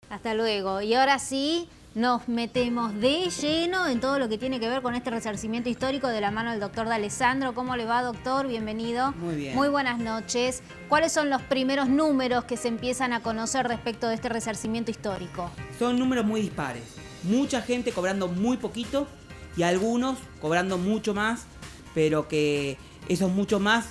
Hasta luego. Y ahora sí, nos metemos de lleno en todo lo que tiene que ver con este resarcimiento histórico de la mano del doctor D'Alessandro. ¿Cómo le va, doctor? Bienvenido. Muy bien. Muy buenas noches. ¿Cuáles son los primeros números que se empiezan a conocer respecto de este resarcimiento histórico? Son números muy dispares. Mucha gente cobrando muy poquito y algunos cobrando mucho más, pero que esos mucho más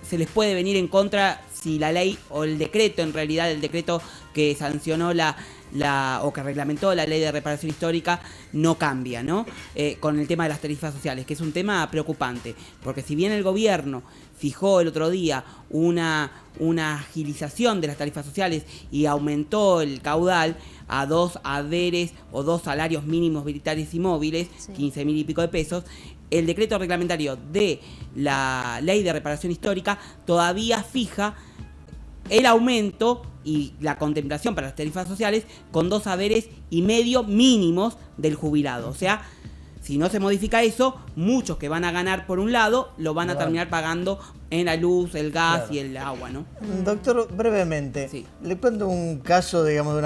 se les puede venir en contra si la ley o el decreto, en realidad el decreto que sancionó o que reglamentó la ley de reparación histórica no cambia, ¿no? Con el tema de las tarifas sociales, que es un tema preocupante, porque si bien el gobierno fijó el otro día una agilización de las tarifas sociales y aumentó el caudal a 2 haberes o 2 salarios mínimos militares y móviles, sí, 15.000 y pico de pesos, el decreto reglamentario de la ley de reparación histórica todavía fija el aumento y la contemplación para las tarifas sociales con 2 haberes y medio mínimos del jubilado. O sea, si no se modifica eso, muchos que van a ganar por un lado lo van a terminar pagando en la luz, el gas, claro, y el agua, ¿no? Doctor, brevemente, sí, le cuento un caso, digamos,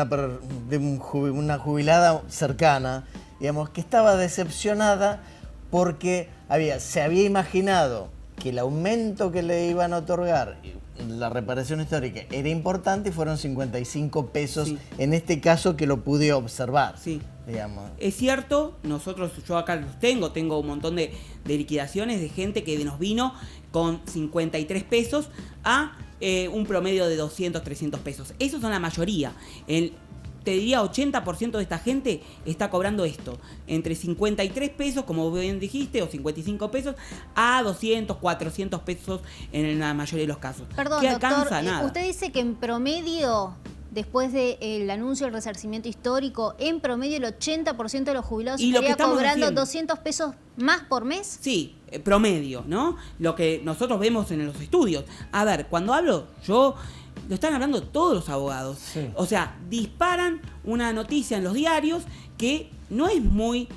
de una jubilada cercana, digamos, que estaba decepcionada porque se había imaginado que el aumento que le iban a otorgar la reparación histórica era importante y fueron 55 pesos, sí, en este caso que lo pude observar. Sí, digamos. Es cierto, yo acá los tengo un montón de liquidaciones de gente que nos vino con 53 pesos a un promedio de 200, 300 pesos. Esos son la mayoría. Te diría 80% de esta gente está cobrando esto, entre 53 pesos, como bien dijiste, o 55 pesos, a 200, 400 pesos en la mayoría de los casos. Perdón, ¿Qué doctor, alcanza? Nada. Usted dice que en promedio, después del anuncio del resarcimiento histórico, en promedio el 80% de los jubilados estaría cobrando 200 pesos más por mes. Sí, promedio, ¿no? Lo que nosotros vemos en los estudios. A ver, cuando hablo, lo están hablando todos los abogados. Sí. O sea, disparan una noticia en los diarios que no es muy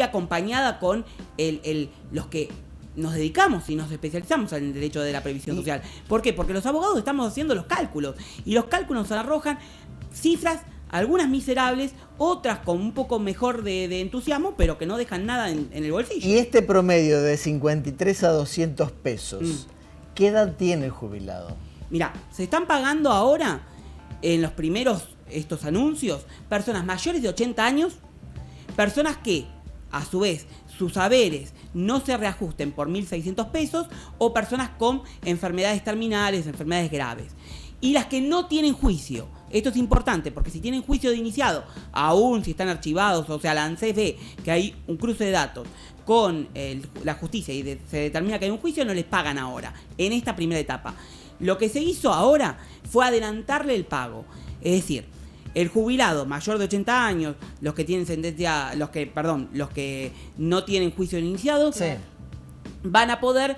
acompañada con los que nos dedicamos y nos especializamos en el derecho de la previsión social. ¿Por qué? Porque los abogados estamos haciendo los cálculos y los cálculos nos arrojan cifras, algunas miserables, otras con un poco mejor de entusiasmo, pero que no dejan nada en el bolsillo. Y este promedio de 53 a 200 pesos, ¿qué edad tiene el jubilado? Mirá, se están pagando ahora, en los primeros estos anuncios, personas mayores de 80 años, personas que, a su vez, sus haberes no se reajusten por 1.600 pesos, o personas con enfermedades terminales, enfermedades graves. Y las que no tienen juicio. Esto es importante, porque si tienen juicio de iniciado, aún si están archivados, o sea, la ANSES ve que hay un cruce de datos con la justicia y se determina que hay un juicio, no les pagan ahora, en esta primera etapa. Lo que se hizo ahora fue adelantarle el pago. Es decir, el jubilado mayor de 80 años, los que tienen sentencia, los que no tienen juicio iniciado, sí, van a poder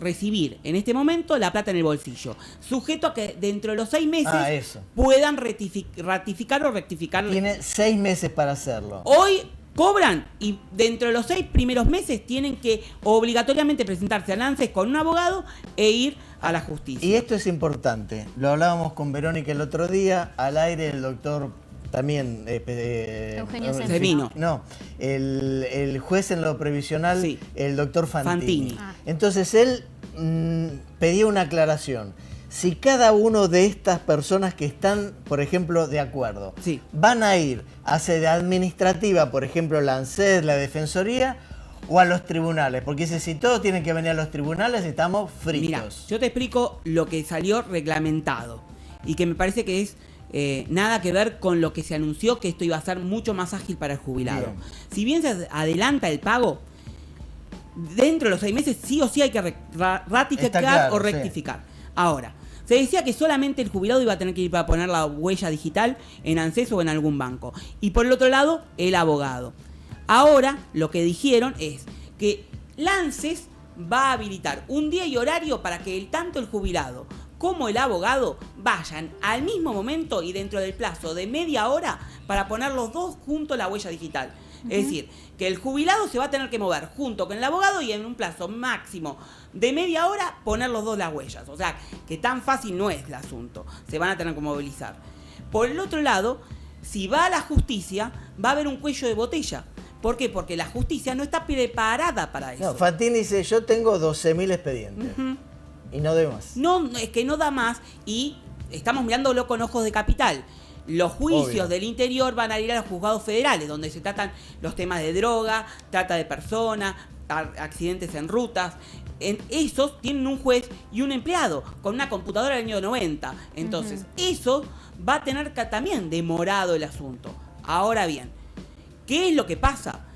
recibir en este momento la plata en el bolsillo, sujeto a que dentro de los 6 meses puedan ratificar o rectificar. Tiene 6 meses para hacerlo. Hoy cobran y dentro de los 6 primeros meses tienen que obligatoriamente presentarse al ANSES con un abogado e ir a la justicia. Y esto es importante, lo hablábamos con Verónica el otro día, al aire el doctor también Eugenio Semino. No, el juez en lo previsional, sí, el doctor Fantini. Entonces él pedía una aclaración. Si cada uno de estas personas que están, por ejemplo, de acuerdo, sí, van a ir a sede administrativa, por ejemplo, la ANSES, la Defensoría, o a los tribunales, porque si todos tienen que venir a los tribunales, estamos fritos. Mirá, yo te explico lo que salió reglamentado y que me parece que es nada que ver con lo que se anunció, que esto iba a ser mucho más ágil para el jubilado. Bien. Si bien se adelanta el pago, dentro de los 6 meses sí o sí hay que ratificar, claro, o rectificar. Sí. Ahora, se decía que solamente el jubilado iba a tener que ir para poner la huella digital en ANSES o en algún banco. Y por el otro lado, el abogado. Ahora, lo que dijeron es que la ANSES va a habilitar un día y horario para que tanto el jubilado como el abogado vayan al mismo momento y dentro del plazo de media hora para poner los dos juntos la huella digital. Es decir, que el jubilado se va a tener que mover junto con el abogado y en un plazo máximo de media hora poner los dos las huellas. O sea, que tan fácil no es el asunto. Se van a tener que movilizar. Por el otro lado, si va a la justicia, va a haber un cuello de botella. ¿Por qué? Porque la justicia no está preparada para eso. No, Fantini dice, yo tengo 12.000 expedientes. Y no doy más. No, es que no da más y estamos mirándolo con ojos de capital. Los juicios del interior van a ir a los juzgados federales, donde se tratan los temas de droga, trata de personas, accidentes en rutas. En esos tienen un juez y un empleado con una computadora del año 90. Entonces, eso va a tener también demorado el asunto. Ahora bien, ¿qué es lo que pasa?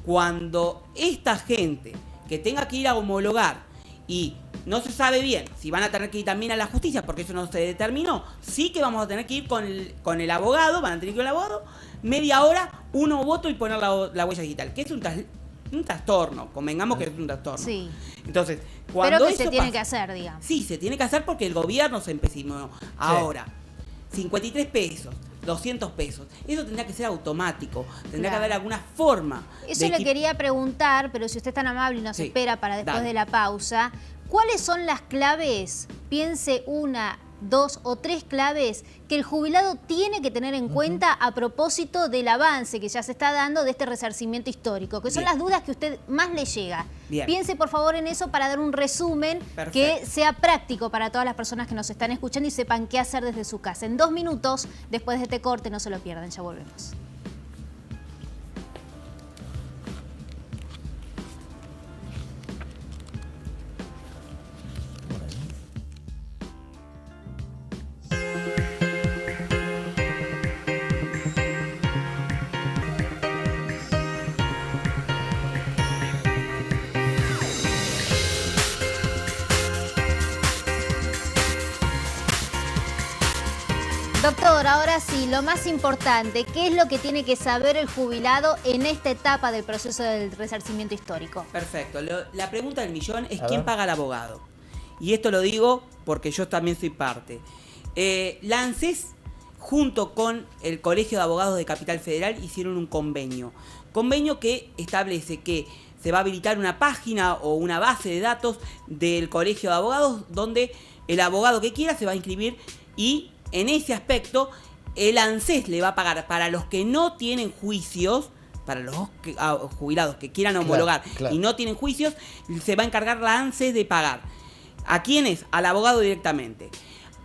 Cuando esta gente que tenga que ir a homologar y no se sabe bien si van a tener que ir también a la justicia, porque eso no se determinó, sí que vamos a tener que ir con el abogado, van a tener que ir al abogado, media hora, uno voto y poner la huella digital, que es un trastorno, convengamos que es un trastorno. Sí. Entonces, cuando pero que eso se tiene pasa, que hacer, digamos. Sí, se tiene que hacer porque el gobierno se empecinó. Ahora, 53 pesos, 200 pesos, eso tendría que ser automático, tendría que haber alguna forma. Eso le quería preguntar, pero si usted es tan amable y nos espera para después de la pausa, ¿cuáles son las claves? Piense una, 2 o 3 claves que el jubilado tiene que tener en cuenta a propósito del avance que ya se está dando de este resarcimiento histórico, que son las dudas que a usted más le llega. Piense por favor en eso para dar un resumen que sea práctico para todas las personas que nos están escuchando y sepan qué hacer desde su casa. En 2 minutos, después de este corte, no se lo pierdan, ya volvemos. Doctor, ahora sí, lo más importante, ¿qué es lo que tiene que saber el jubilado en esta etapa del proceso del resarcimiento histórico? Perfecto. La pregunta del millón es ¿quién paga al abogado? Y esto lo digo porque yo también soy parte. La ANSES, junto con el Colegio de Abogados de Capital Federal, hicieron un convenio. Convenio que establece que se va a habilitar una página o una base de datos del Colegio de Abogados donde el abogado que quiera se va a inscribir y en ese aspecto el ANSES le va a pagar para los que no tienen juicios, para los jubilados que quieran homologar y no tienen juicios, se va a encargar la ANSES de pagar. ¿A quiénes? Al abogado directamente.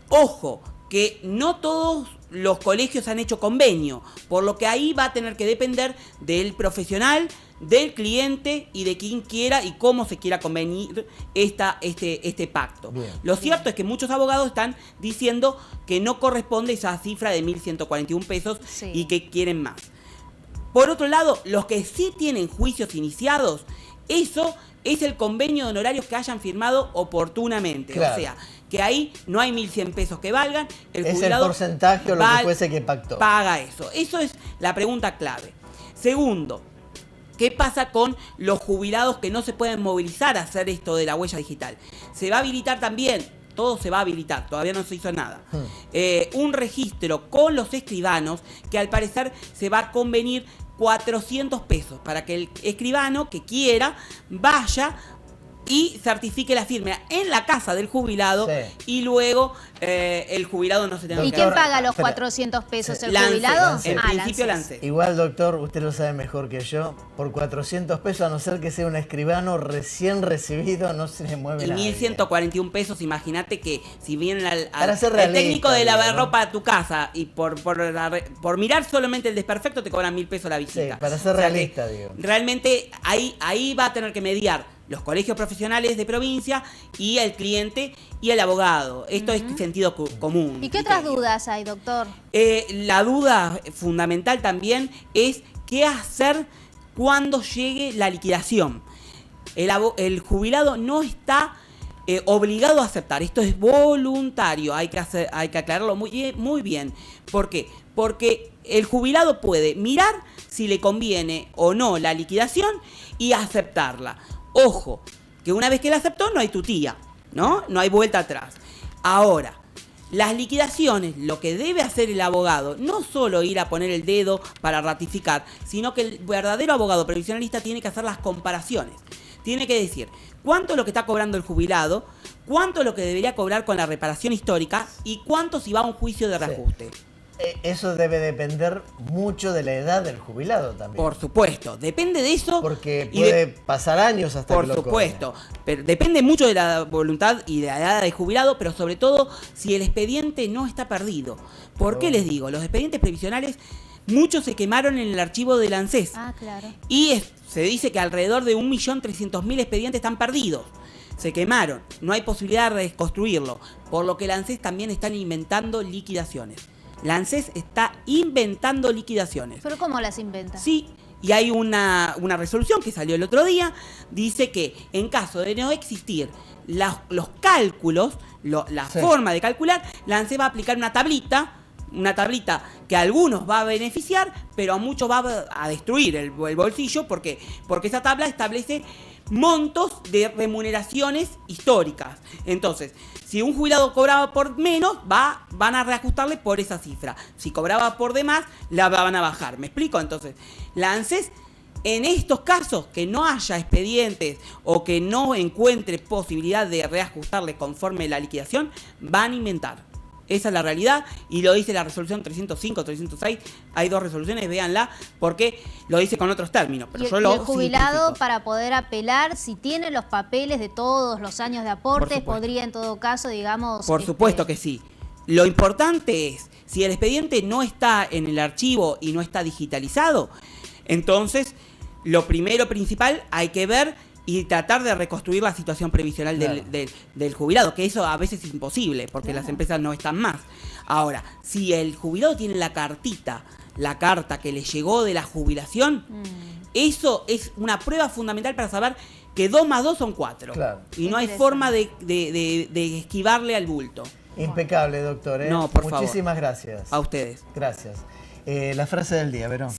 Ojo, que no todos los colegios han hecho convenio, por lo que ahí va a tener que depender del profesional, del cliente y de quien quiera y cómo se quiera convenir este pacto. Lo cierto es que muchos abogados están diciendo que no corresponde esa cifra de 1.141 pesos y que quieren más. Por otro lado, los que sí tienen juicios iniciados, eso es el convenio de honorarios que hayan firmado oportunamente. O sea, que ahí no hay 1.100 pesos que valgan. El jubilado el porcentaje o lo que fuese que pactó. Paga eso. Eso es la pregunta clave. Segundo, ¿qué pasa con los jubilados que no se pueden movilizar a hacer esto de la huella digital? Se va a habilitar también, todo se va a habilitar, todavía no se hizo nada, un registro con los escribanos que al parecer se va a convenir 400 pesos para que el escribano que quiera vaya y certifique la firma en la casa del jubilado y luego el jubilado no se tenga que... ¿Y quién paga los 400 pesos? ¿El jubilado? En principio Lancet. Igual, doctor, usted lo sabe mejor que yo, por 400 pesos, a no ser que sea un escribano recién recibido, no se le mueve nada. Y 1.141 pesos, imagínate que si viene el técnico de lavarropa a tu casa y por mirar solamente el desperfecto te cobran 1.000 pesos la visita. Sí, para ser realista, digo. Realmente ahí va a tener que mediar los colegios profesionales de provincia y el cliente y el abogado. Esto es sentido común. ¿Y qué otras dudas hay, doctor? La duda fundamental también es qué hacer cuando llegue la liquidación. El jubilado no está obligado a aceptar. Esto es voluntario. Hay que aclararlo muy bien. ¿Por qué? Porque el jubilado puede mirar si le conviene o no la liquidación y aceptarla. Ojo, que una vez que la aceptó no hay tutía, ¿no? No hay vuelta atrás. Ahora, las liquidaciones, lo que debe hacer el abogado, no solo ir a poner el dedo para ratificar, sino que el verdadero abogado previsionalista tiene que hacer las comparaciones. Tiene que decir cuánto es lo que está cobrando el jubilado, cuánto es lo que debería cobrar con la reparación histórica y cuánto si va a un juicio de reajuste. eso debe depender mucho de la edad del jubilado también. Por supuesto, depende de eso. Porque puede pasar años hasta que lo cobre. Por supuesto, pero depende mucho de la voluntad y de la edad del jubilado, pero sobre todo si el expediente no está perdido. ¿Por qué les digo? Los expedientes previsionales, muchos se quemaron en el archivo del ANSES. Ah, claro. Y se dice que alrededor de 1.300.000 expedientes están perdidos. Se quemaron, no hay posibilidad de reconstruirlo, por lo que el ANSES también están inventando liquidaciones. La ANSES está inventando liquidaciones. ¿Pero cómo las inventa? Sí, y hay una resolución que salió el otro día, dice que en caso de no existir los cálculos, la forma de calcular, la ANSES va a aplicar una tablita que a algunos va a beneficiar, pero a muchos va a destruir el bolsillo, porque esa tabla establece montos de remuneraciones históricas. Entonces, si un jubilado cobraba por menos, van a reajustarle por esa cifra. Si cobraba por demás, la van a bajar. ¿Me explico? Entonces, la ANSES, en estos casos que no haya expedientes o que no encuentre posibilidad de reajustarle conforme la liquidación, van a inventar. Esa es la realidad y lo dice la resolución 305, 306. Hay 2 resoluciones, véanla, porque lo dice con otros términos. Pero yo el jubilado, para poder apelar, si tiene los papeles de todos los años de aportes, podría en todo caso, digamos... Por supuesto que sí. Lo importante es, si el expediente no está en el archivo y no está digitalizado, entonces lo primero principal hay que ver y tratar de reconstruir la situación previsional del jubilado, que eso a veces es imposible, porque las empresas no están más. Ahora, si el jubilado tiene la carta que le llegó de la jubilación, eso es una prueba fundamental para saber que 2 más 2 son 4. Claro. Y no hay forma de esquivarle al bulto. Impecable, doctor. No, por favor. Muchísimas gracias. A ustedes. Gracias. La frase del día, Verón.